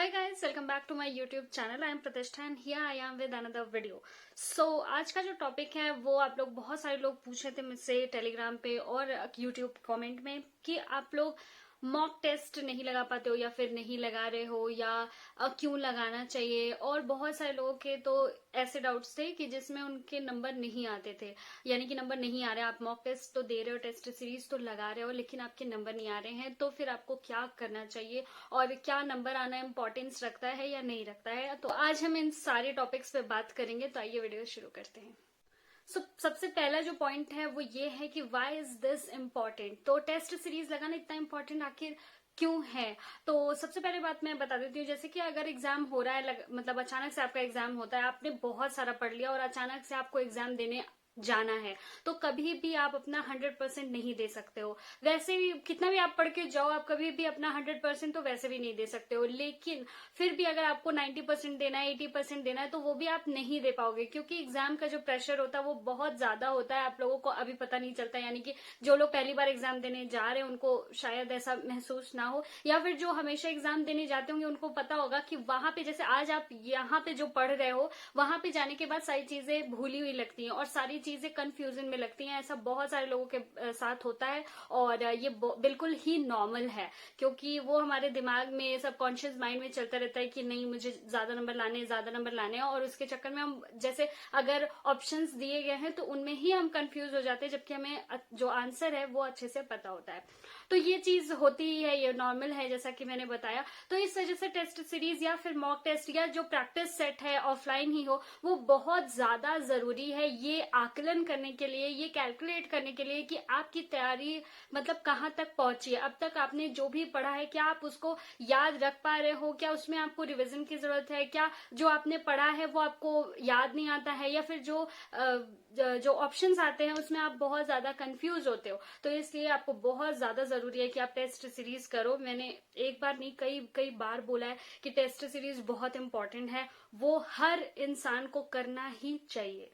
Hi guys, welcome back to my YouTube channel. I am Pratishtha and here I am with another video. So आज का जो topic है वो आप लोग बहुत सारे लोग पूछ रहे थे मुझसे टेलीग्राम पे और YouTube कमेंट में कि आप लोग मॉक टेस्ट नहीं लगा पाते हो या फिर नहीं लगा रहे हो या क्यों लगाना चाहिए। और बहुत सारे लोगों के तो ऐसे डाउट्स थे कि जिसमें उनके नंबर नहीं आते थे, यानी कि नंबर नहीं आ रहे। आप मॉक टेस्ट तो दे रहे हो, टेस्ट सीरीज तो लगा रहे हो, लेकिन आपके नंबर नहीं आ रहे हैं, तो फिर आपको क्या करना चाहिए और क्या नंबर आना इम्पोर्टेंस रखता है या नहीं रखता है। तो आज हम इन सारे टॉपिक्स पे बात करेंगे, तो आइए वीडियो शुरू करते हैं। सबसे पहला जो पॉइंट है वो ये है कि व्हाई इज दिस इम्पोर्टेंट। तो टेस्ट सीरीज लगाना इतना इम्पोर्टेंट आखिर क्यों है। तो सबसे पहले बात मैं बता देती हूँ, जैसे कि अगर एग्जाम हो रहा है, मतलब अचानक से आपका एग्जाम होता है, आपने बहुत सारा पढ़ लिया और अचानक से आपको एग्जाम देने जाना है, तो कभी भी आप अपना 100% नहीं दे सकते हो। वैसे भी कितना भी आप पढ़ के जाओ, आप कभी भी अपना 100% तो वैसे भी नहीं दे सकते हो, लेकिन फिर भी अगर आपको 90% देना है, 80% देना है, तो वो भी आप नहीं दे पाओगे, क्योंकि एग्जाम का जो प्रेशर होता है वो बहुत ज्यादा होता है। आप लोगों को अभी पता नहीं चलता, यानी कि जो लोग पहली बार एग्जाम देने जा रहे हैं उनको शायद ऐसा महसूस ना हो, या फिर जो हमेशा एग्जाम देने जाते होंगे उनको पता होगा कि वहां पे जैसे आज आप यहाँ पे जो पढ़ रहे हो, वहां पे जाने के बाद सारी चीजें भूली हुई लगती हैं और सारी चीजें कंफ्यूजन में लगती हैं। ऐसा बहुत सारे लोगों के साथ होता है और ये बिल्कुल ही नॉर्मल है, क्योंकि वो हमारे दिमाग में, सबकॉन्शियस माइंड में चलता रहता है कि नहीं मुझे ज्यादा नंबर लाने हैं, और उसके चक्कर में हम जैसे अगर ऑप्शंस दिए गए हैं तो उनमें ही हम कंफ्यूज हो जाते हैं, जबकि हमें जो आंसर है वो अच्छे से पता होता है। तो ये चीज होती ही है, ये नॉर्मल है जैसा कि मैंने बताया। तो इस वजह से टेस्ट सीरीज या फिर मॉक टेस्ट या जो प्रैक्टिस सेट है ऑफलाइन ही हो, वो बहुत ज्यादा जरूरी है ये आकलन करने के लिए, ये कैलकुलेट करने के लिए कि आपकी तैयारी मतलब कहाँ तक पहुंची है। अब तक आपने जो भी पढ़ा है, क्या आप उसको याद रख पा रहे हो, क्या उसमें आपको रिवीजन की जरूरत है, क्या जो आपने पढ़ा है वो आपको याद नहीं आता है, या फिर जो ऑप्शंस आते हैं उसमें आप बहुत ज्यादा कंफ्यूज होते हो। तो इसलिए आपको बहुत ज्यादा जरूरी है कि आप टेस्ट सीरीज करो। मैंने एक बार नहीं कई कई बार बोला है कि टेस्ट सीरीज बहुत इंपॉर्टेंट है, वो हर इंसान को करना ही चाहिए।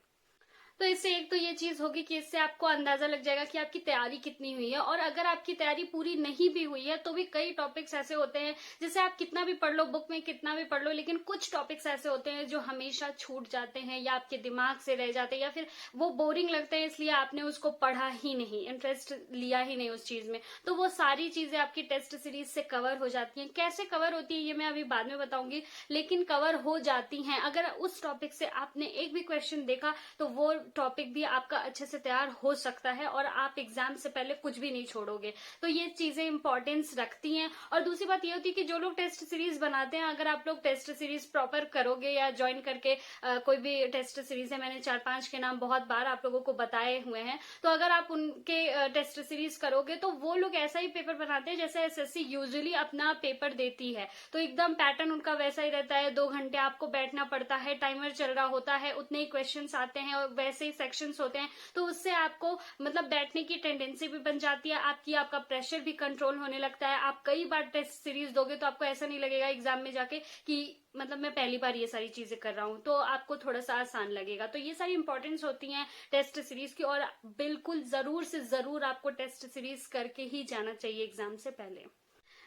तो इससे एक तो ये चीज होगी कि इससे आपको अंदाजा लग जाएगा कि आपकी तैयारी कितनी हुई है, और अगर आपकी तैयारी पूरी नहीं भी हुई है तो भी कई टॉपिक्स ऐसे होते हैं, जैसे आप कितना भी पढ़ लो, बुक में कितना भी पढ़ लो, लेकिन कुछ टॉपिक्स ऐसे होते हैं जो हमेशा छूट जाते हैं या आपके दिमाग से रह जाते हैं, या फिर वो बोरिंग लगते हैं, इसलिए आपने उसको पढ़ा ही नहीं, इंटरेस्ट लिया ही नहीं उस चीज में। तो वो सारी चीजें आपकी टेस्ट सीरीज से कवर हो जाती हैं। कैसे कवर होती है ये मैं अभी बाद में बताऊंगी, लेकिन कवर हो जाती हैं। अगर उस टॉपिक से आपने एक भी क्वेश्चन देखा तो वो टॉपिक भी आपका अच्छे से तैयार हो सकता है और आप एग्जाम से पहले कुछ भी नहीं छोड़ोगे। तो ये चीजें इंपॉर्टेंस रखती हैं। और दूसरी बात ये होती है कि जो लोग टेस्ट सीरीज बनाते हैं, अगर आप लोग टेस्ट सीरीज प्रॉपर करोगे या ज्वाइन करके कोई भी टेस्ट सीरीज है, मैंने 4-5 के नाम बहुत बार आप लोगों को बताए हुए हैं, तो अगर आप उनके टेस्ट सीरीज करोगे तो वो लोग ऐसा ही पेपर बनाते हैं जैसे एसएससी यूजुअली अपना पेपर देती है। तो एकदम पैटर्न उनका वैसा ही रहता है, 2 घंटे आपको बैठना पड़ता है, टाइमर चल रहा होता है, उतने ही क्वेश्चन आते हैं और वैसे ही सेक्शंस होते हैं। तो उससे आपको मतलब बैठने की टेंडेंसी भी बन जाती है, आपका प्रेशर भी कंट्रोल होने लगता है। आप कई बार टेस्ट सीरीज दोगे तो आपको ऐसा नहीं लगेगा एग्जाम में जाके कि मतलब मैं पहली बार ये सारी चीजें कर रहा हूं, तो आपको थोड़ा सा आसान लगेगा। तो ये सारी इंपॉर्टेंस होती हैं टेस्ट सीरीज की, और बिल्कुल जरूर से जरूर आपको टेस्ट सीरीज करके ही जाना चाहिए एग्जाम से पहले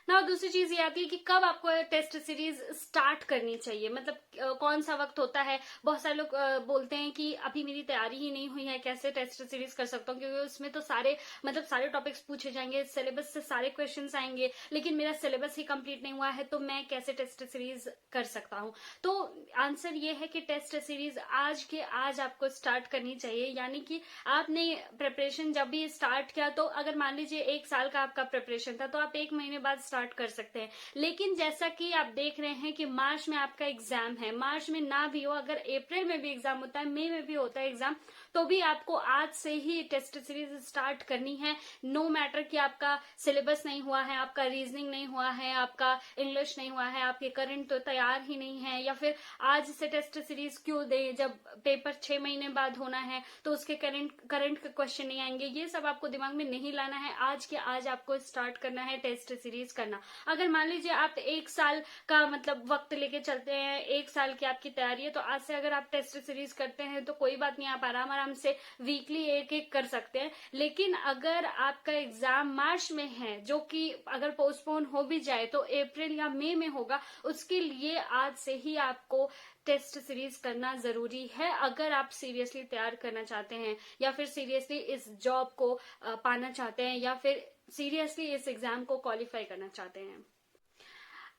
ना। दूसरी चीज ये आती है कि कब आपको टेस्ट सीरीज स्टार्ट करनी चाहिए, मतलब कौन सा वक्त होता है। बहुत सारे लोग बोलते हैं कि अभी मेरी तैयारी ही नहीं हुई है, कैसे टेस्ट सीरीज कर सकता हूँ, क्योंकि उसमें तो सारे टॉपिक्स पूछे जाएंगे, सिलेबस से सारे क्वेश्चंस आएंगे, लेकिन मेरा सिलेबस ही कंप्लीट नहीं हुआ है, तो मैं कैसे टेस्ट सीरीज कर सकता हूँ। तो आंसर ये है कि टेस्ट सीरीज आज के आज आपको स्टार्ट करनी चाहिए। यानी कि आपने प्रिपरेशन जब भी स्टार्ट किया, तो अगर मान लीजिए 1 साल का आपका प्रिपरेशन था, तो आप 1 महीने बाद स्टार्ट कर सकते हैं। लेकिन जैसा कि आप देख रहे हैं कि मार्च में आपका एग्जाम है, मार्च में ना भी हो, अगर अप्रैल में भी एग्जाम होता है, मई में भी होता है एग्जाम, तो भी आपको आज से ही टेस्ट सीरीज स्टार्ट करनी है। नो मैटर कि आपका सिलेबस नहीं हुआ है, आपका रीजनिंग नहीं हुआ है, आपका इंग्लिश नहीं हुआ है, आपके करंट तो तैयार ही नहीं है, या फिर आज से टेस्ट सीरीज क्यों दे जब पेपर 6 महीने बाद होना है, तो उसके करंट के क्वेश्चन नहीं आएंगे। ये सब आपको दिमाग में नहीं लाना है, आज के आज आपको स्टार्ट करना है टेस्ट सीरीज करना। अगर मान लीजिए आप 1 साल का मतलब वक्त लेके चलते हैं, 1 साल की आपकी तैयारी है, तो आज से अगर आप टेस्ट सीरीज करते हैं तो कोई बात नहीं, आप आराम आराम से वीकली एक एक कर सकते हैं। लेकिन अगर आपका एग्जाम मार्च में है, जो कि अगर पोस्टपोन हो भी जाए तो अप्रैल या मई में होगा, उसके लिए आज से ही आपको टेस्ट सीरीज करना जरूरी है, अगर आप सीरियसली तैयार करना चाहते हैं या फिर सीरियसली इस जॉब को पाना चाहते हैं या फिर सीरियसली इस एग्जाम को क्वालिफाई करना चाहते हैं।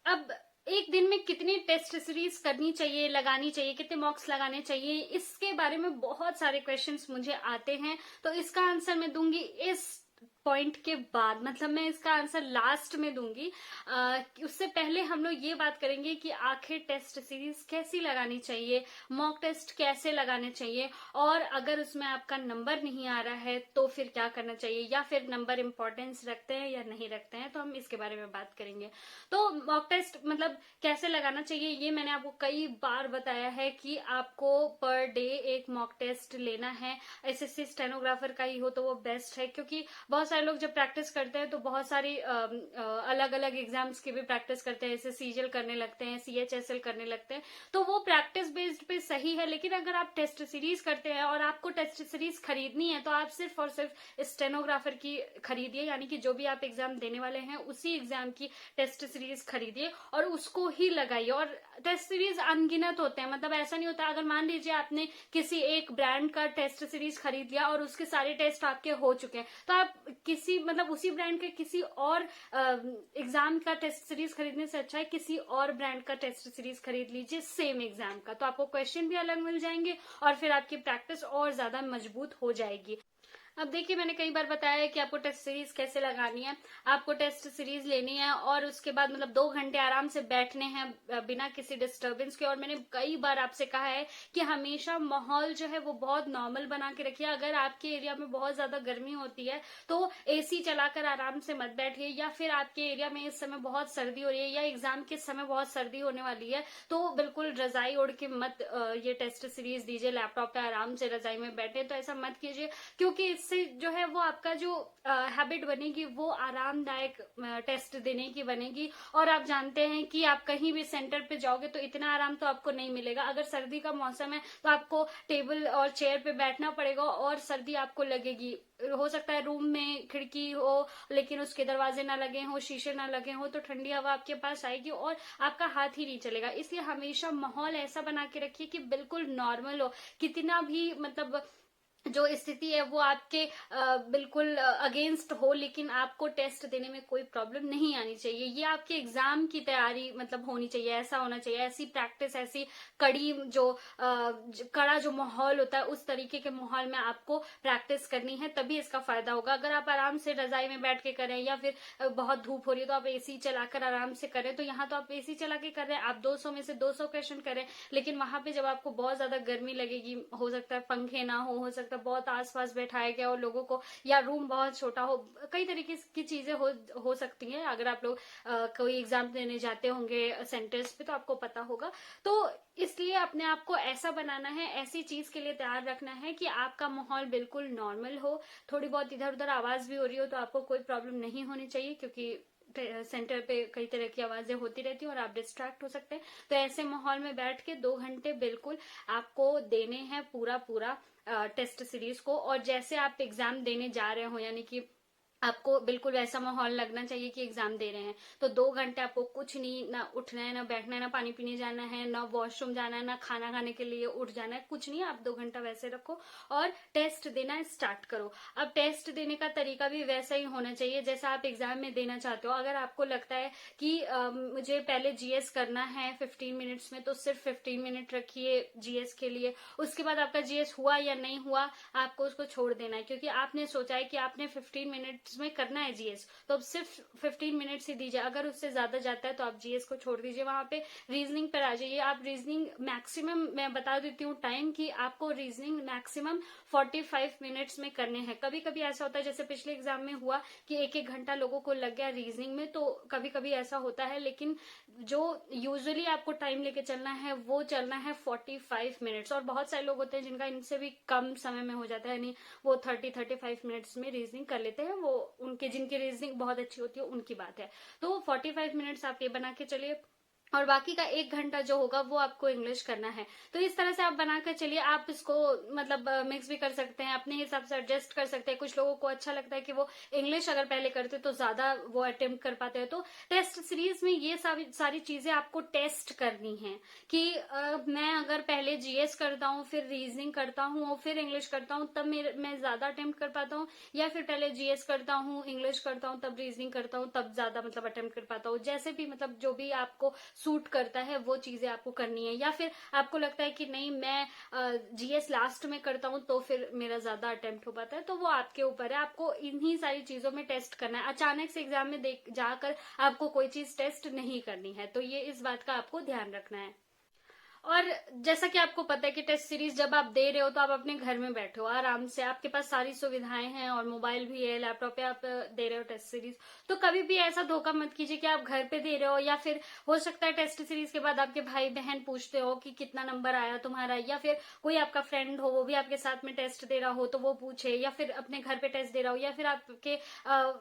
अब एक दिन में कितनी टेस्ट सीरीज करनी चाहिए, लगानी चाहिए, कितने मॉक्स लगाने चाहिए, इसके बारे में बहुत सारे क्वेश्चंस मुझे आते हैं। तो इसका आंसर मैं दूंगी इस पॉइंट के बाद, मतलब मैं इसका आंसर लास्ट में दूंगी। उससे पहले हम लोग ये बात करेंगे कि आखिर टेस्ट सीरीज कैसी लगानी चाहिए, मॉक टेस्ट कैसे लगाने चाहिए, और अगर उसमें आपका नंबर नहीं आ रहा है तो फिर क्या करना चाहिए, या फिर नंबर इंपॉर्टेंस रखते हैं या नहीं रखते हैं, तो हम इसके बारे में बात करेंगे। तो मॉक टेस्ट मतलब कैसे लगाना चाहिए, ये मैंने आपको कई बार बताया है कि आपको पर डे एक मॉक टेस्ट लेना है। एसएससी स्टेनोग्राफर का ही हो तो वो बेस्ट है, क्योंकि बहुत सारे लोग जब प्रैक्टिस करते हैं तो बहुत सारी अलग अलग एग्जाम्स की भी प्रैक्टिस करते हैं, जैसे सीजीएल करने लगते हैं, सीएचएसएल करने लगते हैं, तो वो प्रैक्टिस बेस्ड पे सही है। लेकिन अगर आप टेस्ट सीरीज करते हैं और आपको टेस्ट सीरीज खरीदनी है तो आप सिर्फ और सिर्फ स्टेनोग्राफर की खरीदिए, यानी कि जो भी आप एग्जाम देने वाले हैं उसी एग्जाम की टेस्ट सीरीज खरीदिए और उसको ही लगाइए। और टेस्ट सीरीज अनगिनत होते हैं, मतलब ऐसा नहीं होता अगर मान लीजिए आपने किसी एक ब्रांड का टेस्ट सीरीज खरीद लिया और उसके सारे टेस्ट आपके हो चुके हैं, तो आप किसी मतलब उसी ब्रांड के किसी और एग्जाम का टेस्ट सीरीज खरीदने से अच्छा है किसी और ब्रांड का टेस्ट सीरीज खरीद लीजिए सेम एग्जाम का, तो आपको क्वेश्चन भी अलग मिल जाएंगे और फिर आपकी प्रैक्टिस और ज्यादा मजबूत हो जाएगी। अब देखिए, मैंने कई बार बताया है कि आपको टेस्ट सीरीज कैसे लगानी है। आपको टेस्ट सीरीज लेनी है और उसके बाद मतलब 2 घंटे आराम से बैठने हैं बिना किसी डिस्टरबेंस के। और मैंने कई बार आपसे कहा है कि हमेशा माहौल जो है वो बहुत नॉर्मल बना के रखिए। अगर आपके एरिया में बहुत ज्यादा गर्मी होती है तो एसी चलाकर आराम से मत बैठिए, या फिर आपके एरिया में इस समय बहुत सर्दी हो रही है या एग्जाम के समय बहुत सर्दी होने वाली है तो बिल्कुल रजाई ओढ़ के मत ये टेस्ट सीरीज दीजिए, लैपटॉप पे आराम से रजाई में बैठे, तो ऐसा मत कीजिए, क्योंकि इससे जो है वो आपका जो हैबिट बनेगी वो आरामदायक टेस्ट देने की बनेगी। और आप जानते हैं कि आप कहीं भी सेंटर पे जाओगे तो इतना आराम तो आपको नहीं मिलेगा। अगर सर्दी का मौसम है तो आपको टेबल और चेयर पे बैठना पड़ेगा और सर्दी आपको लगेगी। हो सकता है रूम में खिड़की हो लेकिन उसके दरवाजे ना लगे हो, शीशे ना लगे हो, तो ठंडी हवा आपके पास आएगी और आपका हाथ ही नहीं चलेगा। इसलिए हमेशा माहौल ऐसा बना के रखिए कि बिल्कुल नॉर्मल हो, कितना भी मतलब जो स्थिति है वो आपके बिल्कुल अगेंस्ट हो, लेकिन आपको टेस्ट देने में कोई प्रॉब्लम नहीं आनी चाहिए। ये आपके एग्जाम की तैयारी मतलब होनी चाहिए, ऐसा होना चाहिए, ऐसी प्रैक्टिस, ऐसी कड़ी जो कड़ा जो माहौल होता है उस तरीके के माहौल में आपको प्रैक्टिस करनी है, तभी इसका फायदा होगा। अगर आप आराम से रजाई में बैठ के करें या फिर बहुत धूप हो रही है तो आप एसी चलाकर आराम से करें, तो यहाँ तो आप एसी चला के कर रहे हैं, आप 200 में से 200 क्वेश्चन करें, लेकिन वहां पे जब आपको बहुत ज्यादा गर्मी लगेगी, हो सकता है पंखे ना हो सकता है बहुत आसपास बैठाया गया हो लोगों को, या रूम बहुत छोटा हो, कई तरीके की चीजें हो सकती हैं। अगर आप लोग कोई एग्जाम देने जाते होंगे सेंटर्स पे तो आपको पता होगा। तो इसलिए अपने आप को ऐसा बनाना है, ऐसी चीज के लिए तैयार रखना है कि आपका माहौल बिल्कुल नॉर्मल हो। थोड़ी बहुत इधर उधर आवाज भी हो रही हो तो आपको कोई प्रॉब्लम नहीं होनी चाहिए, क्योंकि सेंटर पे कई तरह की आवाजें होती रहती हैं और आप डिस्ट्रैक्ट हो सकते हैं। तो ऐसे माहौल में बैठ के 2 घंटे बिल्कुल आपको देने हैं पूरा टेस्ट सीरीज को। और जैसे आप एग्जाम देने जा रहे हो, यानी कि आपको बिल्कुल वैसा माहौल लगना चाहिए कि एग्जाम दे रहे हैं, तो 2 घंटे आपको कुछ नहीं, ना उठना है, ना बैठना है, ना पानी पीने जाना है, ना वॉशरूम जाना है, ना खाना खाने के लिए उठ जाना है, कुछ नहीं। आप 2 घंटा वैसे रखो और टेस्ट देना स्टार्ट करो। अब टेस्ट देने का तरीका भी वैसा ही होना चाहिए जैसा आप एग्जाम में देना चाहते हो। अगर आपको लगता है कि मुझे पहले जीएस करना है 15 मिनट्स में, तो सिर्फ 15 मिनट रखिए जीएस के लिए। उसके बाद आपका जीएस हुआ या नहीं हुआ आपको उसको छोड़ देना है, क्योंकि आपने सोचा है कि आपने 15 मिनट्स में करना है जीएस, तो अब सिर्फ 15 मिनट्स ही दीजिए। अगर उससे ज्यादा जाता है तो आप जीएस को छोड़ दीजिए, वहां पे रीजनिंग पर आ जाइए। आप रीजनिंग मैक्सिमम, मैं बता देती हूँ टाइम कि आपको रीजनिंग मैक्सिमम 45 मिनट्स में करने हैं। कभी कभी ऐसा होता है जैसे पिछले एग्जाम में हुआ कि 1-1 घंटा लोगों को लग गया रीजनिंग में, तो कभी कभी ऐसा होता है, लेकिन जो यूजुअली आपको टाइम लेके चलना है वो चलना है 45 मिनट्स। और बहुत सारे लोग होते हैं जिनका इनसे भी कम समय में हो जाता है, यानी वो 30-35 मिनट्स में रीजनिंग कर लेते हैं। वो उनके जिनकी रीजनिंग बहुत अच्छी होती है उनकी बात है। तो 45 मिनट्स आप ये बना के चलिए। और बाकी का 1 घंटा जो होगा वो आपको इंग्लिश करना है। तो इस तरह से आप बनाकर चलिए। आप इसको मतलब मिक्स भी कर सकते हैं, अपने हिसाब से एडजस्ट कर सकते हैं। कुछ लोगों को अच्छा लगता है कि वो इंग्लिश अगर पहले करते तो ज्यादा वो अटेम्प्ट कर पाते हैं। तो टेस्ट सीरीज में ये सारी चीजें आपको टेस्ट करनी है कि मैं अगर पहले जीएस करता हूँ, फिर रीजनिंग करता हूँ और फिर इंग्लिश करता हूँ, तब मैं ज्यादा अटेम्प्ट कर पाता हूँ, या फिर पहले जीएस करता हूँ, इंग्लिश करता हूँ, तब रीजनिंग करता हूँ, तब ज्यादा मतलब अटेम्प्ट कर पाता हूँ। जैसे भी मतलब जो भी आपको सूट करता है वो चीजें आपको करनी है। या फिर आपको लगता है कि नहीं मैं जीएस लास्ट में करता हूं तो फिर मेरा ज्यादा अटेम्प्ट हो पाता है, तो वो आपके ऊपर है। आपको इन्हीं सारी चीजों में टेस्ट करना है। अचानक से एग्जाम में देख जाकर आपको कोई चीज टेस्ट नहीं करनी है। तो ये इस बात का आपको ध्यान रखना है। और जैसा कि आपको पता है कि टेस्ट सीरीज जब आप दे रहे हो तो आप अपने घर में बैठे हो आराम से, आपके पास सारी सुविधाएं हैं और मोबाइल भी है, लैपटॉप पे आप दे रहे हो टेस्ट सीरीज। तो कभी भी ऐसा धोखा मत कीजिए कि आप घर पे दे रहे हो, या फिर हो सकता है टेस्ट सीरीज के बाद आपके भाई बहन पूछते हो कि कितना नंबर आया तुम्हारा, या फिर कोई आपका फ्रेंड हो वो भी आपके साथ में टेस्ट दे रहा हो तो वो पूछे, या फिर अपने घर पे टेस्ट दे रहा हो, या फिर आपके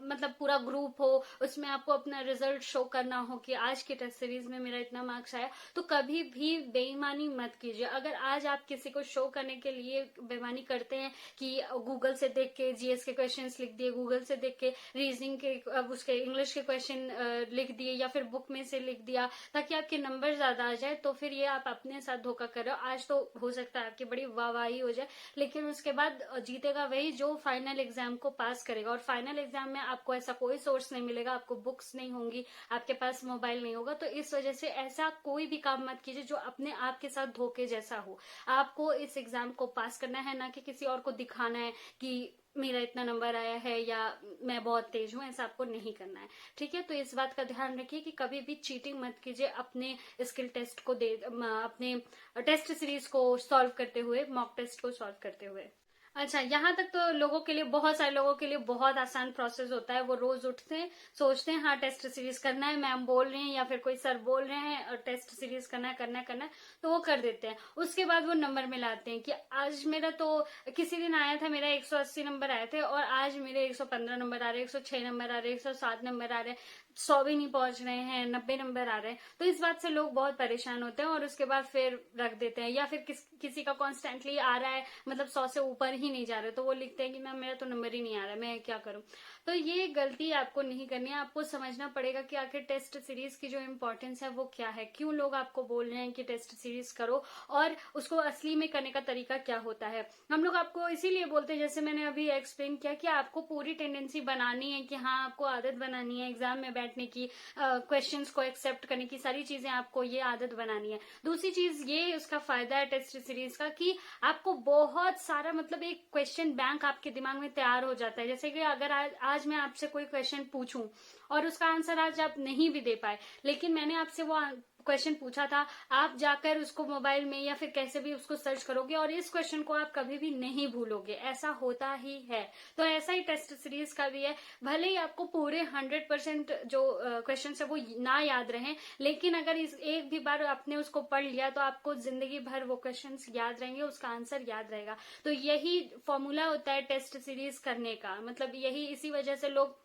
मतलब पूरा ग्रुप हो उसमें आपको अपना रिजल्ट शो करना हो कि आज की टेस्ट सीरीज में मेरा इतना मार्क्स आया। तो कभी भी बेईमानी मत कीजिए। अगर आज आप किसी को शो करने के लिए बेईमानी करते हैं कि गूगल से देख के जीएस के क्वेश्चंस लिख दिए, गूगल से देख के रीजनिंग के उसके इंग्लिश के क्वेश्चन लिख दिए, या फिर बुक में से लिख दिया ताकि आपके नंबर ज्यादा आ जाए, तो फिर ये आप अपने साथ धोखा कर रहे हो। आज तो हो सकता है आपकी बड़ी वाहवाही हो जाए, लेकिन उसके बाद जीतेगा वही जो फाइनल एग्जाम को पास करेगा। और फाइनल एग्जाम में आपको ऐसा कोई सोर्स नहीं मिलेगा, आपको बुक्स नहीं होंगी, आपके पास मोबाइल नहीं होगा। तो इस वजह से ऐसा कोई भी काम मत कीजिए जो अपने आप के साथ धोखे जैसा हो। आपको इस एग्जाम को पास करना है, ना कि किसी और को दिखाना है कि मेरा इतना नंबर आया है या मैं बहुत तेज हूं। ऐसा आपको नहीं करना है, ठीक है। तो इस बात का ध्यान रखिए कि कभी भी चीटिंग मत कीजिए अपने स्किल टेस्ट को अपने टेस्ट सीरीज को सॉल्व करते हुए, मॉक टेस्ट को सॉल्व करते हुए। अच्छा, यहाँ तक तो लोगों के लिए, बहुत सारे लोगों के लिए बहुत आसान प्रोसेस होता है। वो रोज उठते हैं, सोचते हैं हाँ टेस्ट सीरीज करना है, मैम बोल रहे हैं या फिर कोई सर बोल रहे हैं और टेस्ट सीरीज करना है करना है करना है, तो वो कर देते हैं। उसके बाद वो नंबर मिलाते हैं कि आज मेरा तो किसी दिन आया था, मेरा 180 नंबर आए थे और आज मेरे 115 नंबर आ रहे हैं, 106 नंबर आ रहे हैं, 107 नंबर आ रहे हैं, 100 भी नहीं पहुंच रहे हैं, 90 नंबर आ रहे हैं। तो इस बात से लोग बहुत परेशान होते हैं और उसके बाद फिर रख देते हैं। या फिर किसी का कॉन्स्टेंटली आ रहा है, मतलब 100 से ऊपर ही नहीं जा रहे, तो वो लिखते हैं कि मैम मेरा तो नंबर ही नहीं आ रहा है, मैं क्या करूं। तो ये गलती आपको नहीं करनी है। आपको समझना पड़ेगा कि आखिर टेस्ट सीरीज की जो इम्पोर्टेंस है वो क्या है, क्यों लोग आपको बोल रहे हैं कि टेस्ट सीरीज करो, और उसको असली में करने का तरीका क्या होता है। हम लोग आपको इसीलिए बोलते हैं, जैसे मैंने अभी एक्सप्लेन किया, कि आपको पूरी टेंडेंसी बनानी है कि हाँ आपको आदत बनानी है एग्जाम में बैठने की, क्वेश्चंस को एक्सेप्ट करने की, सारी चीजें आपको ये आदत बनानी है। दूसरी चीज ये उसका फायदा है टेस्ट सीरीज का कि आपको बहुत सारा मतलब एक क्वेश्चन बैंक आपके दिमाग में तैयार हो जाता है। जैसे कि अगर आज मैं आपसे कोई क्वेश्चन पूछूं और उसका आंसर आज आप नहीं भी दे पाए, लेकिन मैंने आपसे वो क्वेश्चन पूछा था, आप जाकर उसको मोबाइल में या फिर कैसे भी उसको सर्च करोगे और इस क्वेश्चन को आप कभी भी नहीं भूलोगे। ऐसा होता ही है। तो ऐसा ही टेस्ट सीरीज का भी है। भले ही आपको पूरे 100% जो क्वेश्चन है वो ना याद रहे, लेकिन अगर इस एक भी बार आपने उसको पढ़ लिया तो आपको जिंदगी भर वो क्वेश्चन याद रहेंगे, उसका आंसर याद रहेगा। तो यही फॉर्मूला होता है टेस्ट सीरीज करने का। मतलब यही, इसी वजह से लोग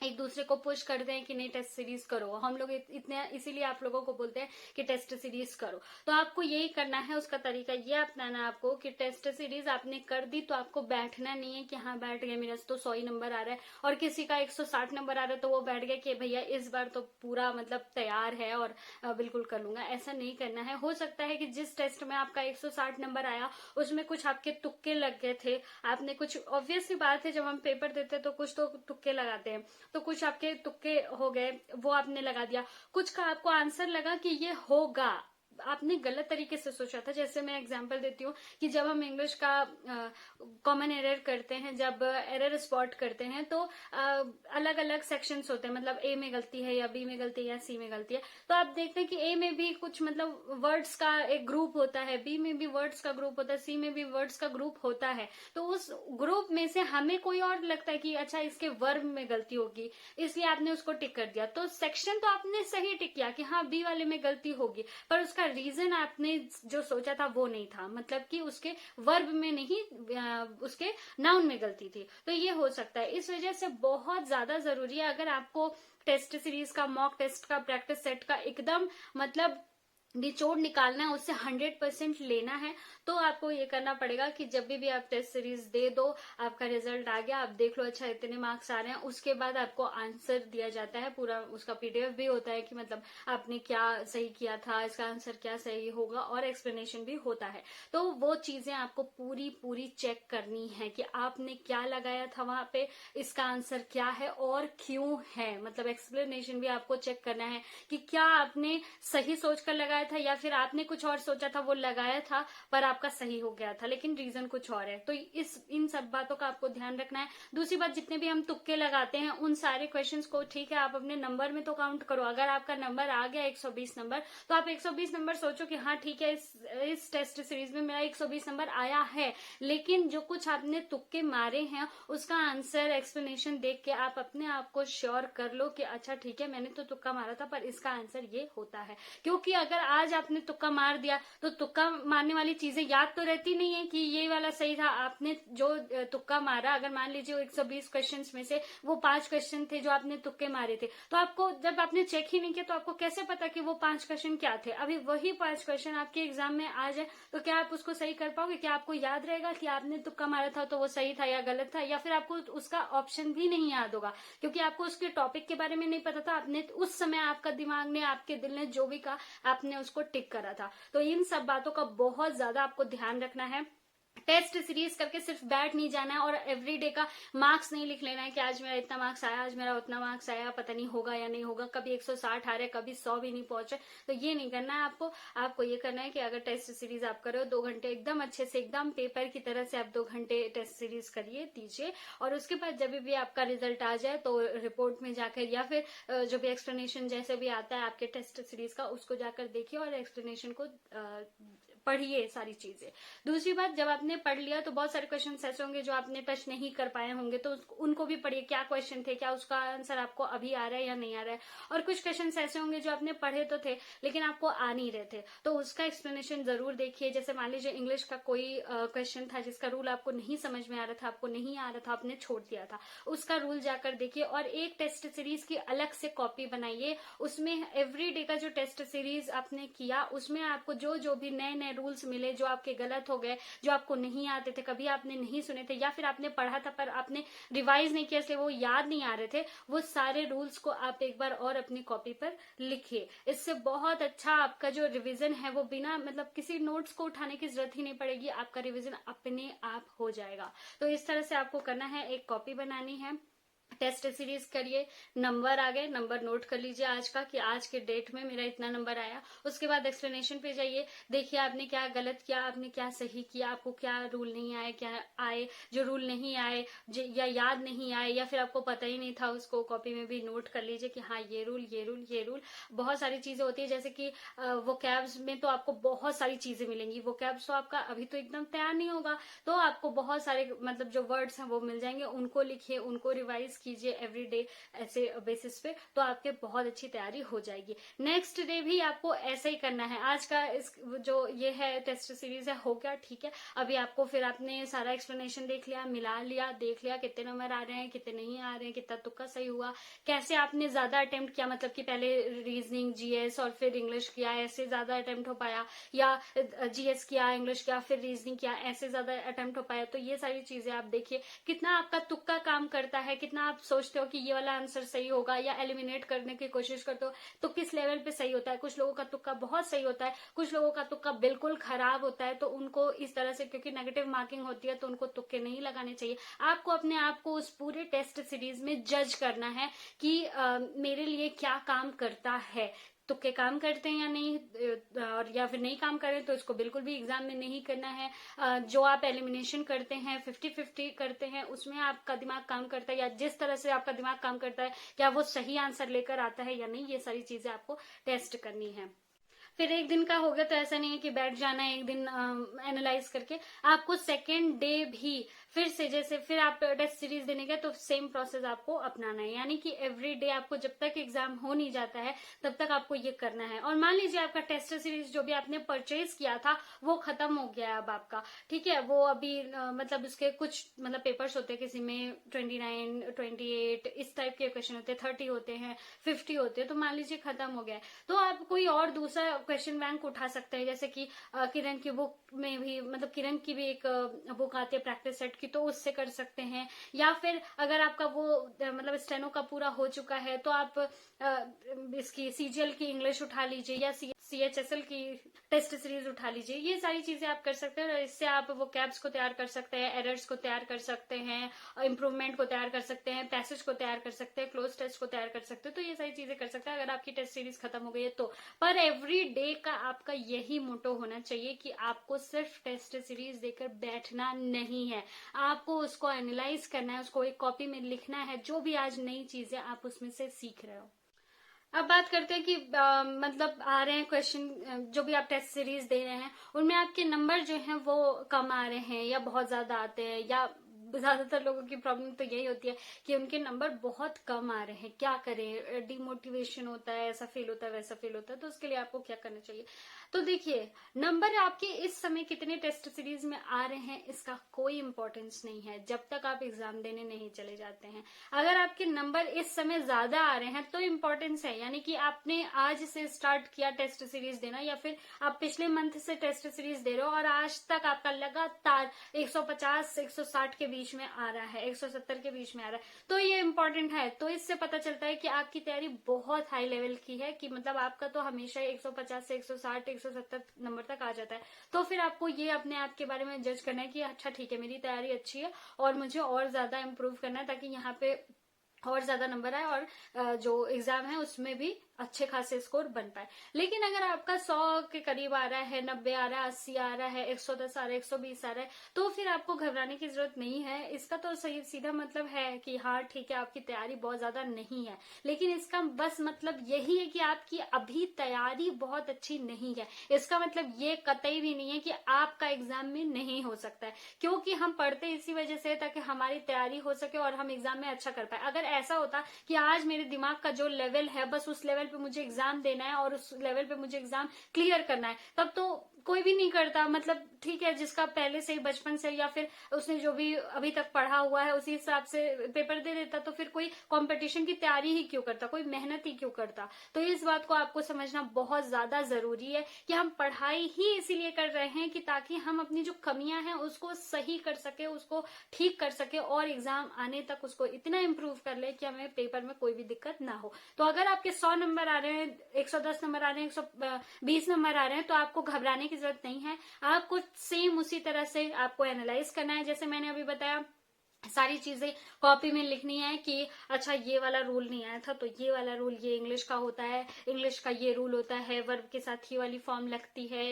एक दूसरे को पुश करते हैं कि नहीं टेस्ट सीरीज करो। हम लोग इतने इसीलिए आप लोगों को बोलते हैं कि टेस्ट सीरीज करो। तो आपको यही करना है, उसका तरीका ये अपनाना है आपको कि टेस्ट सीरीज आपने कर दी तो आपको बैठना नहीं है कि हाँ बैठ गया, मेरा तो 100 ही नंबर आ रहा है, और किसी का 160 नंबर आ रहा है तो वो बैठ गया कि भैया इस बार तो पूरा मतलब तैयार है और बिल्कुल कर लूंगा। ऐसा नहीं करना है। हो सकता है कि जिस टेस्ट में आपका 160 नंबर आया उसमें कुछ आपके तुक्के लग गए थे, आपने कुछ, ऑब्वियस सी बात है जब हम पेपर देते हैं तो कुछ तो तुक्के लगाते हैं, तो कुछ आपके तुक्के हो गए, वो आपने लगा दिया। कुछ का आपको आंसर लगा कि ये होगा, आपने गलत तरीके से सोचा था। जैसे मैं एग्जांपल देती हूँ कि जब हम इंग्लिश का कॉमन एरर करते हैं, जब एरर स्पॉट करते हैं, तो अलग अलग सेक्शंस होते हैं, मतलब ए में गलती है या बी में गलती है या सी में गलती है। तो आप देखते हैं कि ए में भी कुछ मतलब वर्ड्स का एक ग्रुप होता है, बी में भी वर्ड्स का ग्रुप होता है, सी में भी वर्ड्स का ग्रुप होता है। तो उस ग्रुप में से हमें कोई और लगता है कि अच्छा इसके वर्ब में गलती होगी, इसलिए आपने उसको टिक कर दिया। तो सेक्शन तो आपने सही टिक किया कि हाँ बी वाले में गलती होगी, पर उसका रीजन आपने जो सोचा था वो नहीं था, मतलब कि उसके वर्ब में नहीं, उसके नाउन में गलती थी। तो ये हो सकता है। इस वजह से बहुत ज्यादा जरूरी है, अगर आपको टेस्ट सीरीज का, मॉक टेस्ट का, प्रैक्टिस सेट का एकदम मतलब निचोड़ निकालना है, उससे 100% लेना है, तो आपको ये करना पड़ेगा कि जब भी आप टेस्ट सीरीज दे दो, आपका रिजल्ट आ गया, आप देख लो अच्छा इतने मार्क्स आ रहे हैं, उसके बाद आपको आंसर दिया जाता है, पूरा उसका पीडीएफ भी होता है कि मतलब आपने क्या सही किया था, इसका आंसर क्या सही होगा, और एक्सप्लेनेशन भी होता है। तो वो चीजें आपको पूरी पूरी चेक करनी है कि आपने क्या लगाया था वहां पे, इसका आंसर क्या है और क्यों है, मतलब एक्सप्लेनेशन भी आपको चेक करना है कि क्या आपने सही सोचकर लगाया था या फिर आपने कुछ और सोचा था, वो लगाया था पर आपका सही हो गया था लेकिन रीजन कुछ और है। तो इन सब बातों का आपको ध्यान रखना है। दूसरी बात, जितने भी हम तुक्के लगाते हैं उन सारे क्वेश्चंस को ठीक है आप अपने नंबर में तो काउंट करो। अगर आपका नंबर आ गया 120 नंबर, तो आप 120 नंबर सोचो कि हाँ ठीक है इस टेस्ट सीरीज में मेरा 120 नंबर आया है, लेकिन जो कुछ आपने तुक्के मारे हैं उसका आंसर एक्सप्लेनेशन देख के आप अपने आप को श्योर कर लो कि अच्छा ठीक है मैंने तो तुक्का मारा था पर इसका आंसर ये होता है। क्योंकि अगर आज आपने तुक्का मार दिया तो तुक्का मारने वाली चीजें याद तो रहती नहीं है कि ये वाला सही था। आपने जो तुक्का मारा, अगर मान लीजिए 120 क्वेश्चंस में से वो 5 क्वेश्चन थे जो आपने तुक्के मारे थे, तो आपको जब आपने चेक ही नहीं किया तो आपको कैसे पता कि वो 5 क्वेश्चन क्या थे। अभी वही 5 क्वेश्चन आपके एग्जाम में आ जाए तो क्या आप उसको सही कर पाओगे? क्या आपको याद रहेगा कि आपने तुक्का मारा था तो वो सही था या गलत था, या फिर आपको उसका ऑप्शन भी नहीं याद होगा क्योंकि आपको उसके टॉपिक के बारे में नहीं पता था। आपने उस समय आपका दिमाग ने, आपके दिल ने जो भी कहा आपने उसको टिक करा था। तो इन सब बातों का बहुत ज्यादा आपको ध्यान रखना है। टेस्ट सीरीज करके सिर्फ बैठ नहीं जाना है और एवरीडे का मार्क्स नहीं लिख लेना है कि आज मेरा इतना मार्क्स आया, आज मेरा उतना मार्क्स आया, पता नहीं होगा या नहीं होगा, कभी 160 आ रहे कभी 100 भी नहीं पहुंचे। तो ये नहीं करना है आपको ये करना है कि अगर टेस्ट सीरीज आप करो 2 घंटे एकदम अच्छे से, एकदम पेपर की तरह से आप 2 घंटे टेस्ट सीरीज करिए, दीजिए, और उसके बाद जब भी आपका रिजल्ट आ जाए तो रिपोर्ट में जाकर या फिर जो भी एक्सप्लेनेशन जैसे भी आता है आपके टेस्ट सीरीज का उसको जाकर देखिए और एक्सप्लेनेशन को पढ़िए सारी चीजें। दूसरी बात, जब आपने पढ़ लिया तो बहुत सारे क्वेश्चन ऐसे होंगे जो आपने टच नहीं कर पाए होंगे, तो उनको भी पढ़िए, क्या क्वेश्चन थे, क्या उसका आंसर आपको अभी आ रहा है या नहीं आ रहा है। और कुछ क्वेश्चन ऐसे होंगे जो आपने पढ़े तो थे लेकिन आपको आ नहीं रहे थे, तो उसका एक्सप्लेनेशन जरूर देखिए। जैसे मान लीजिए इंग्लिश का कोई क्वेश्चन था जिसका रूल आपको नहीं समझ में आ रहा था, आपको नहीं आ रहा था, आपने छोड़ दिया था, उसका रूल जाकर देखिए और एक टेस्ट सीरीज की अलग से कॉपी बनाइए। उसमें एवरीडे का जो टेस्ट सीरीज आपने किया उसमें आपको जो जो भी नए नए रूल्स मिले, जो आपके गलत हो गए, जो आपको नहीं आते थे, कभी आपने नहीं सुने थे या फिर आपने पढ़ा था पर आपने रिवाइज नहीं किया इसलिए वो याद नहीं आ रहे थे, वो सारे रूल्स को आप एक बार और अपनी कॉपी पर लिखिए। इससे बहुत अच्छा आपका जो रिवीजन है वो बिना मतलब किसी नोट्स को उठाने की जरूरत ही नहीं पड़ेगी, आपका रिवीजन अपने आप हो जाएगा। तो इस तरह से आपको करना है, एक कॉपी बनानी है, टेस्ट सीरीज करिए, नंबर आ गए, नंबर नोट कर लीजिए आज का कि आज के डेट में मेरा इतना नंबर आया। उसके बाद एक्सप्लेनेशन पे जाइए, देखिए आपने क्या गलत किया, आपने क्या सही किया, आपको क्या रूल नहीं आए, क्या आए, जो रूल नहीं आए या याद नहीं आए या फिर आपको पता ही नहीं था, उसको कॉपी में भी नोट कर लीजिए कि हाँ ये रूल ये रूल ये रूल। बहुत सारी चीजें होती है जैसे कि वोकैब्स में तो आपको बहुत सारी चीजें मिलेंगी, वोकैब्स तो आपका अभी तो एकदम तैयार नहीं होगा, तो आपको बहुत सारे मतलब जो वर्ड्स हैं वो मिल जाएंगे, उनको लिखिए, उनको रिवाइज कीजिए एवरीडे ऐसे बेसिस पे, तो आपके बहुत अच्छी तैयारी हो जाएगी। नेक्स्ट डे भी आपको ऐसा ही करना है। आज का इस जो ये है टेस्ट सीरीज है हो गया, ठीक है, अभी आपको फिर आपने सारा एक्सप्लेनेशन देख लिया, मिला लिया, देख लिया कितने नंबर आ रहे हैं, कितने नहीं आ रहे हैं, कितना तुक्का सही हुआ, कैसे आपने ज्यादा अटेम्प्ट किया, मतलब कि पहले रीजनिंग जीएस और फिर इंग्लिश किया, ऐसे ज्यादा अटेम्प्ट हो पाया, या जीएस किया, इंग्लिश किया, फिर रीजनिंग किया, ऐसे ज्यादा अटेम्प्ट हो पाया। तो ये सारी चीजें आप देखिए, कितना आपका तुक्का काम करता है, कितना आप सोचते हो कि ये वाला आंसर सही होगा या एलिमिनेट करने की कोशिश करते हो तो किस लेवल पे सही होता है। कुछ लोगों का तुक्का बहुत सही होता है, कुछ लोगों का तुक्का बिल्कुल खराब होता है, तो उनको इस तरह से, क्योंकि नेगेटिव मार्किंग होती है तो उनको तुक्के नहीं लगाने चाहिए। आपको अपने आप को उस पूरे टेस्ट सीरीज में जज करना है कि मेरे लिए क्या काम करता है, तुक्के काम करते हैं या नहीं, और या फिर नहीं काम करें तो इसको बिल्कुल भी एग्जाम में नहीं करना है। जो आप एलिमिनेशन करते हैं 50-50 करते हैं उसमें आपका दिमाग काम करता है या जिस तरह से आपका दिमाग काम करता है क्या वो सही आंसर लेकर आता है या नहीं, ये सारी चीजें आपको टेस्ट करनी है। फिर एक दिन का हो गया तो ऐसा नहीं है कि बैठ जाना है एक दिन एनालाइज करके। आपको सेकेंड डे भी फिर से, जैसे फिर आप टेस्ट सीरीज देने गए तो सेम प्रोसेस आपको अपनाना है, यानी कि एवरी डे आपको जब तक एग्जाम हो नहीं जाता है तब तक आपको ये करना है। और मान लीजिए आपका टेस्ट सीरीज जो भी आपने परचेज किया था वो खत्म हो गया है अब आपका, ठीक है, वो अभी मतलब उसके कुछ मतलब पेपर्स होते हैं, किसी में 29, 28 इस टाइप के क्वेश्चन होते हैं, 30 होते हैं, 50 होते हैं, तो मान लीजिए खत्म हो गया है तो आप कोई और दूसरा क्वेश्चन बैंक उठा सकते हैं। जैसे कि किरण की बुक में भी, मतलब किरण की भी एक बुक आती है प्रैक्टिस सेट की, तो उससे कर सकते हैं। या फिर अगर आपका वो मतलब स्टेनो का पूरा हो चुका है तो आप इसकी सीजीएल की इंग्लिश उठा लीजिए या सीएचएसएल की टेस्ट सीरीज उठा लीजिए। ये सारी चीजें आप कर सकते हैं और इससे आप वो कैप्स को तैयार कर सकते हैं, एरर्स को तैयार कर सकते हैं, इंप्रूवमेंट को तैयार कर सकते हैं, पैसेज को तैयार कर सकते हैं, क्लोज टेस्ट को तैयार कर सकते हैं। तो ये सारी चीजें कर सकते हैं अगर आपकी टेस्ट सीरीज खत्म हो गई है तो। पर एवरी डे का आपका यही मोटो होना चाहिए कि आपको सिर्फ टेस्ट सीरीज देकर बैठना नहीं है, आपको उसको एनालाइज करना है, उसको एक कॉपी में लिखना है, जो भी आज नई चीजें आप उसमें से सीख रहे हो। अब बात करते हैं कि मतलब आ रहे हैं क्वेश्चन, जो भी आप टेस्ट सीरीज दे रहे हैं उनमें आपके नंबर जो हैं वो कम आ रहे हैं या बहुत ज्यादा आते हैं, या ज्यादातर लोगों की प्रॉब्लम तो यही होती है कि उनके नंबर बहुत कम आ रहे हैं, क्या करें, डिमोटिवेशन होता है, ऐसा फील होता है, वैसा फील होता है। तो उसके लिए आपको क्या करना चाहिए? तो देखिए, नंबर आपके इस समय कितने टेस्ट सीरीज में आ रहे हैं इसका कोई इंपॉर्टेंस नहीं है जब तक आप एग्जाम देने नहीं चले जाते हैं। अगर आपके नंबर इस समय ज्यादा आ रहे हैं तो इम्पोर्टेंस है, यानी कि आपने आज से स्टार्ट किया टेस्ट सीरीज देना, या फिर आप पिछले मंथ से टेस्ट सीरीज दे रहे हो और आज तक आपका लगातार 150 160 के बीच में आ रहा है, 170 के बीच में आ रहा है, तो ये इंपॉर्टेंट है। तो इससे पता चलता है कि आपकी तैयारी बहुत हाई लेवल की है, कि मतलब आपका तो हमेशा 150 से 160 170 नंबर तक आ जाता है। तो फिर आपको ये अपने आप के बारे में जज करना है कि अच्छा ठीक है, मेरी तैयारी अच्छी है और मुझे और ज्यादा इम्प्रूव करना है ताकि यहाँ पे और ज्यादा नंबर आए और जो एग्जाम है उसमें भी अच्छे खासे स्कोर बन पाए। लेकिन अगर आपका 100 के करीब आ रहा है, 90 आ रहा है, 80 आ रहा है, 110 आ रहा है, 120 आ रहा है, तो फिर आपको घबराने की जरूरत नहीं है। इसका तो सही सीधा मतलब है कि हाँ ठीक है, आपकी तैयारी बहुत ज्यादा नहीं है, लेकिन इसका बस मतलब यही है कि आपकी अभी तैयारी बहुत अच्छी नहीं है। इसका मतलब ये कतई भी नहीं है कि आपका एग्जाम में नहीं हो सकता है, क्योंकि हम पढ़ते इसी वजह से ताकि हमारी तैयारी हो सके और हम एग्जाम में अच्छा कर पाए। अगर ऐसा होता कि आज मेरे दिमाग का जो लेवल है बस उस लेवल पे मुझे एग्जाम देना है और उस लेवल पे मुझे एग्जाम क्लियर करना है, तब तो कोई भी नहीं करता। मतलब ठीक है, जिसका पहले से ही बचपन से या फिर उसने जो भी अभी तक पढ़ा हुआ है उसी हिसाब से पेपर दे देता, तो फिर कोई कंपटीशन की तैयारी ही क्यों करता, कोई मेहनत ही क्यों करता। तो इस बात को आपको समझना बहुत ज्यादा जरूरी है कि हम पढ़ाई ही इसीलिए कर रहे हैं कि ताकि हम अपनी जो कमियां हैं उसको सही कर सके, उसको ठीक कर सके और एग्जाम आने तक उसको इतना इम्प्रूव कर ले कि हमें पेपर में कोई भी दिक्कत ना हो। तो अगर आपके 100 नंबर आ रहे हैं, 110 नंबर आ रहे हैं, 120 नंबर आ रहे हैं, तो आपको घबराने की जरूरत नहीं है। आपको सेम उसी तरह से आपको एनालाइज करना है, जैसे मैंने अभी बताया, सारी चीजें कॉपी में लिखनी है कि अच्छा ये वाला रूल नहीं आया था तो ये वाला रूल ये इंग्लिश का होता है, इंग्लिश का ये रूल होता है, वर्ब के साथ ये वाली फॉर्म लगती है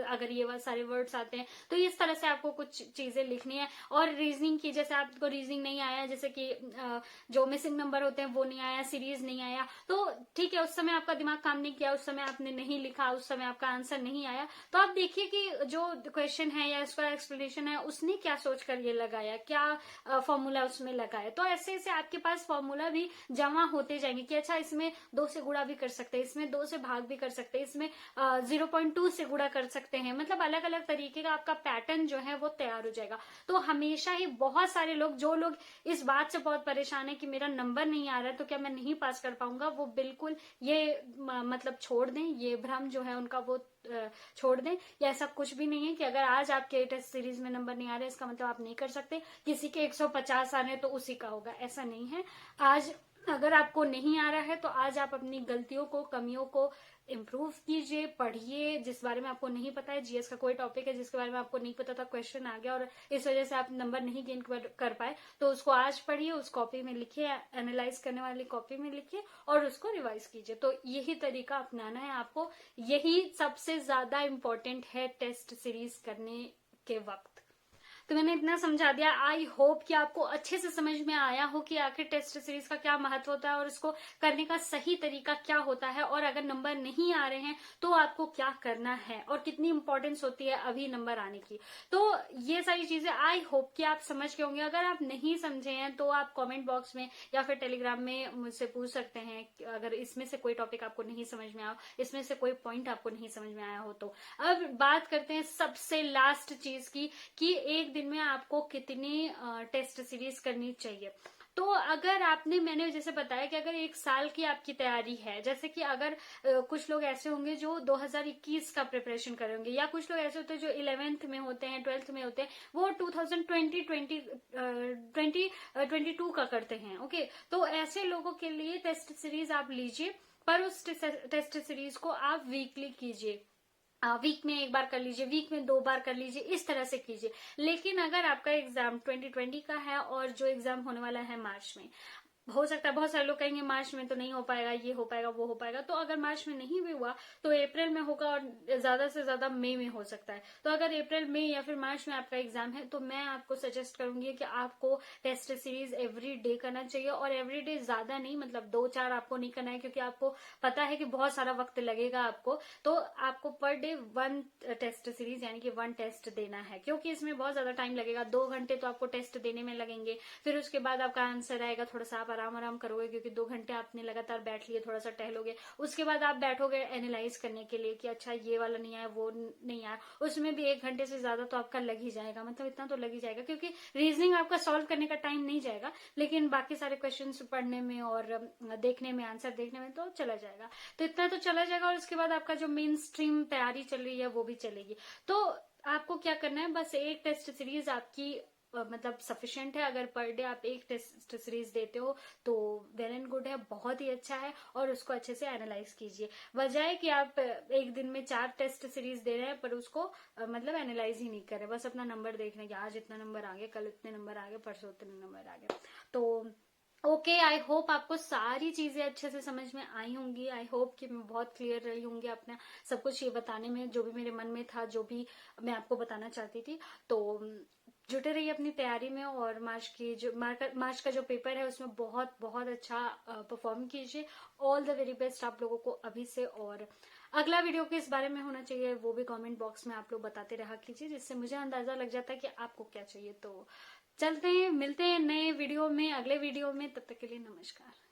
अगर ये सारे वर्ड्स आते हैं। तो इस तरह से आपको कुछ चीजें लिखनी है। और रीजनिंग की, जैसे आपको रीजनिंग नहीं आया, जैसे कि जो मिसिंग नंबर होते हैं वो नहीं आया, सीरीज नहीं आया, तो ठीक है, उस समय आपका दिमाग काम नहीं किया, उस समय आपने नहीं लिखा, उस समय आपका आंसर नहीं आया, तो आप देखिए कि जो क्वेश्चन है या उसका एक्सप्लेनेशन है उसने क्या सोच कर ये लगाया, क्या फॉर्मूला उसमें लगाए। तो ऐसे ऐसे आपके पास फॉर्मूला भी जमा होते जाएंगे कि अच्छा इसमें 2 से गुणा भी कर सकते हैं, इसमें 2 से भाग भी कर सकते हैं, इसमें 0.2 से गुणा कर सकते हैं। मतलब अलग अलग तरीके का आपका पैटर्न जो है वो तैयार हो जाएगा। तो हमेशा ही बहुत सारे लोग, जो लोग इस बात से बहुत परेशान है कि मेरा नंबर नहीं आ रहा है तो क्या मैं नहीं पास कर पाऊंगा, वो बिल्कुल ये मतलब छोड़ दें, ये भ्रम जो है उनका वो छोड़ दें। या ऐसा कुछ भी नहीं है कि अगर आज आपके टेस्ट सीरीज में नंबर नहीं आ रहे इसका मतलब आप नहीं कर सकते, किसी के 150 आ रहे हैं तो उसी का होगा, ऐसा नहीं है। आज अगर आपको नहीं आ रहा है तो आज आप अपनी गलतियों को, कमियों को इम्प्रूव कीजिए, पढ़िए। जिस बारे में आपको नहीं पता है, जीएस का कोई टॉपिक है जिसके बारे में आपको नहीं पता था, क्वेश्चन आ गया और इस वजह से आप नंबर नहीं गेन कर पाए, तो उसको आज पढ़िए, उस कॉपी में लिखिए, एनालाइज करने वाली कॉपी में लिखिए और उसको रिवाइज कीजिए। तो यही तरीका अपनाना है आपको, यही सबसे ज्यादा इम्पोर्टेंट है टेस्ट सीरीज करने के वक्त। तो मैंने इतना समझा दिया। आई होप कि आपको अच्छे से समझ में आया हो कि आखिर टेस्ट सीरीज का क्या महत्व होता है और इसको करने का सही तरीका क्या होता है, और अगर नंबर नहीं आ रहे हैं तो आपको क्या करना है और कितनी इंपॉर्टेंस होती है अभी नंबर आने की। तो ये सारी चीजें आई होप कि आप समझ गए होंगे। अगर आप नहीं समझे हैं तो आप कमेंट बॉक्स में या फिर टेलीग्राम में मुझसे पूछ सकते हैं, अगर इसमें से कोई टॉपिक आपको नहीं समझ में आया, इसमें से कोई पॉइंट आपको नहीं समझ में आया हो तो। अब बात करते हैं सबसे लास्ट चीज की, कि एक दिन में आपको कितनी टेस्ट सीरीज करनी चाहिए। तो अगर आपने, मैंने जैसे बताया कि अगर एक साल की आपकी तैयारी है, जैसे कि अगर कुछ लोग ऐसे होंगे जो 2021 का प्रिपरेशन करेंगे, या कुछ लोग ऐसे होते हैं जो 11th में होते हैं, 12th में होते हैं, वो 2022 का करते हैं। ओके, तो ऐसे लोगों के लिए टेस्ट सीरीज आप लीजिए, पर उस टेस्ट सीरीज को आप वीकली कीजिए। वीक में एक बार कर लीजिए, वीक में 2 बार कर लीजिए, इस तरह से कीजिए। लेकिन अगर आपका एग्जाम 2020 का है और जो एग्जाम होने वाला है मार्च में, हो सकता है बहुत सारे लोग कहेंगे मार्च में तो नहीं हो पाएगा, ये हो पाएगा वो हो पाएगा, तो अगर मार्च में नहीं भी हुआ तो अप्रैल में होगा, और ज्यादा से ज्यादा मई में हो सकता है। तो अगर अप्रैल में या फिर मार्च में आपका एग्जाम है तो मैं आपको सजेस्ट करूंगी कि आपको टेस्ट सीरीज एवरी डे करना चाहिए, और एवरी डे ज्यादा नहीं, मतलब 2-4 आपको नहीं करना है, क्योंकि आपको पता है कि बहुत सारा वक्त लगेगा आपको। तो आपको पर डे 1 टेस्ट सीरीज यानी कि 1 टेस्ट देना है, क्योंकि इसमें बहुत ज्यादा टाइम लगेगा। 2 घंटे तो आपको टेस्ट देने में लगेंगे, फिर उसके बाद आपका आंसर आएगा, थोड़ा सा आप आराम आराम करोगे, क्योंकि 2 घंटे आपने लगातार बैठ लिए, थोड़ा सा टहलोगे, उसके बाद आप बैठोगे एनालाइज करने के लिए कि अच्छा ये वाला नहीं आया, वो नहीं आया। उसमें भी 1 घंटे से ज्यादा तो आपका लग ही जाएगा, मतलब इतना तो लग ही जाएगा, क्योंकि रीजनिंग आपका सॉल्व करने का टाइम नहीं जाएगा, लेकिन बाकी सारे क्वेश्चन पढ़ने में और देखने में, आंसर देखने में तो चला जाएगा। तो इतना तो चला जाएगा, और उसके बाद आपका जो मेन स्ट्रीम तैयारी चल रही है वो भी चलेगी। तो आपको क्या करना है, बस एक टेस्ट सीरीज आपकी मतलब सफिशिएंट है। अगर पर डे आप एक टेस्ट सीरीज देते हो तो वेल एंड गुड है, बहुत ही अच्छा है, और उसको अच्छे से एनालाइज कीजिए। बजाय कि आप एक दिन में 4 टेस्ट सीरीज दे रहे हैं पर उसको मतलब एनालाइज ही नहीं कर रहे, बस अपना नंबर देख रहे हैं कि आज इतना नंबर आ गया, कल इतने नंबर आ गए, परसों इतने नंबर आ गए। तो ओके, आई होप आपको सारी चीजें अच्छे से समझ में आई होंगी। आई होप कि मैं बहुत क्लियर रही होंगी अपना सब कुछ ये बताने में, जो भी मेरे मन में था, जो भी मैं आपको बताना चाहती थी। तो जुटे रहिए अपनी तैयारी में, और मार्च का जो पेपर है उसमें बहुत बहुत अच्छा परफॉर्म कीजिए। ऑल द वेरी बेस्ट आप लोगों को अभी से। और अगला वीडियो किस बारे में होना चाहिए वो भी कमेंट बॉक्स में आप लोग बताते रहा कीजिए, जिससे मुझे अंदाजा लग जाता है कि आपको क्या चाहिए। तो चलते हैं, मिलते हैं नए वीडियो में, अगले वीडियो में, तब तक के लिए नमस्कार।